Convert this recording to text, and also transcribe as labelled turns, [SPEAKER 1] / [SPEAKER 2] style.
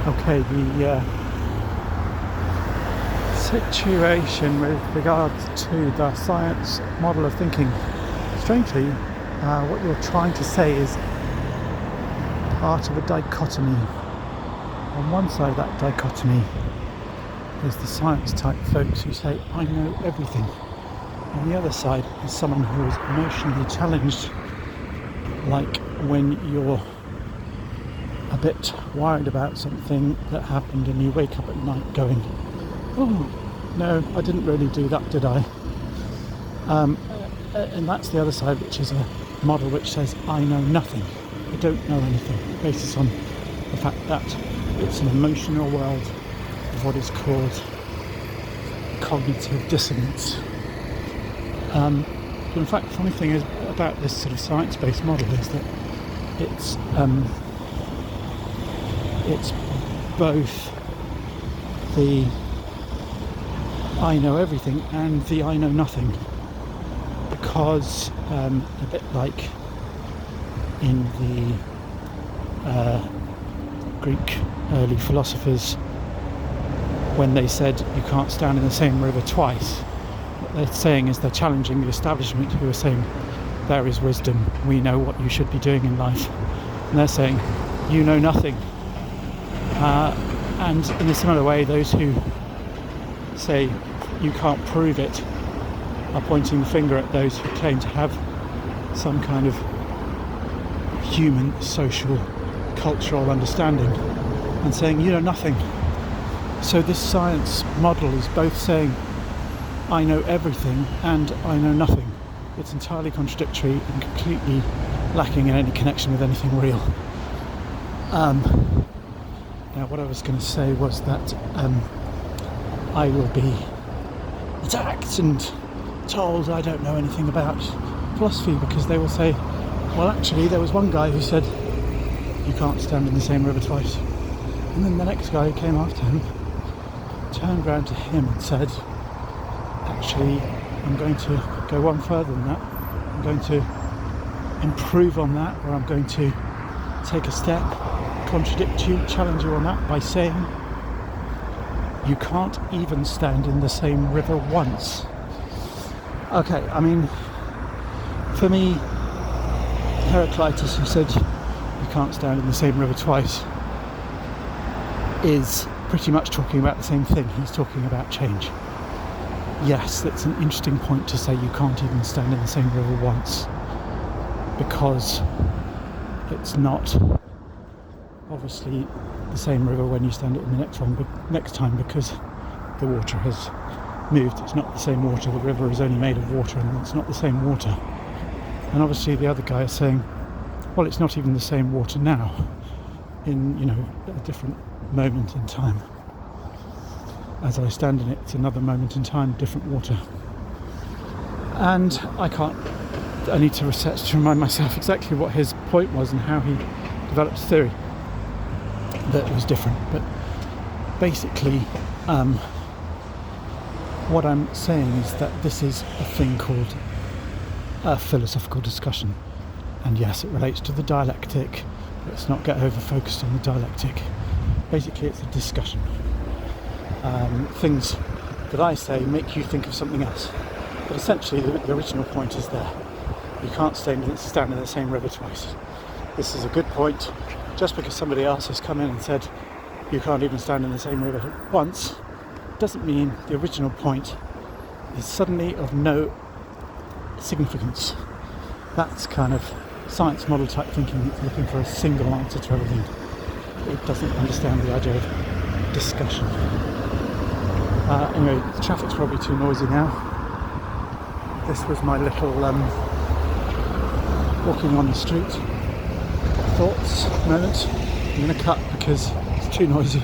[SPEAKER 1] Okay, the situation with regards to the science model of thinking. Strangely, what you're trying to say is part of a dichotomy. On one side of that dichotomy is the science type folks who say, I know everything. On the other side is someone who is emotionally challenged, like when you're a bit worried about something that happened and you wake up at night going, oh, no, I didn't really do that, did I? And that's the other side, which is a model which says, I know nothing. I don't know anything. Basis on the fact that it's an emotional world of what is called cognitive dissonance. In fact, the funny thing is about this sort of science-based model is that it's both the I know everything and the I know nothing, because a bit like in the Greek early philosophers, when they said you can't stand in the same river twice, what they're saying is they're challenging the establishment, who are saying there is wisdom, we know what you should be doing in life, and they're saying you know nothing. And in a similar way, those who say you can't prove it are pointing the finger at those who claim to have some kind of human, social, cultural understanding and saying you know nothing. So this science model is both saying I know everything and I know nothing. It's entirely contradictory and completely lacking in any connection with anything real. Now what I was going to say was that I will be attacked and told I don't know anything about philosophy, because they will say, well, actually there was one guy who said you can't stand in the same river twice, and then the next guy who came after him turned around to him and said, actually I'm going to go one further than that, I'm going to improve on that, or I'm going to take a step, contradict you, challenge you on that by saying you can't even stand in the same river once. Okay, I mean, for me, Heraclitus, who said you can't stand in the same river twice, is pretty much talking about the same thing. He's talking about change. Yes, that's an interesting point to say you can't even stand in the same river once, because it's not obviously the same river when you stand it in the next time, because the water has moved. It's not the same water. The river is only made of water, and it's not the same water. And obviously the other guy is saying, well, it's not even the same water now, in a different moment in time. As I stand in it, it's another moment in time, different water. And I need to research to remind myself exactly what his point was and how he developed his theory that was different. But basically, what I'm saying is that this is a thing called a philosophical discussion. And yes, it relates to the dialectic. Let's not get over-focused on the dialectic. Basically, it's a discussion. Things that I say make you think of something else. But essentially, the original point is there. You can't stand in the same river twice. This is a good point. Just because somebody else has come in and said you can't even stand in the same river once, doesn't mean the original point is suddenly of no significance. That's kind of science model type thinking. It's looking for a single answer to everything. It doesn't understand the idea of discussion. Anyway, the traffic's probably too noisy now. This was my little walking on the street thoughts moment. I'm going to cut because it's too noisy.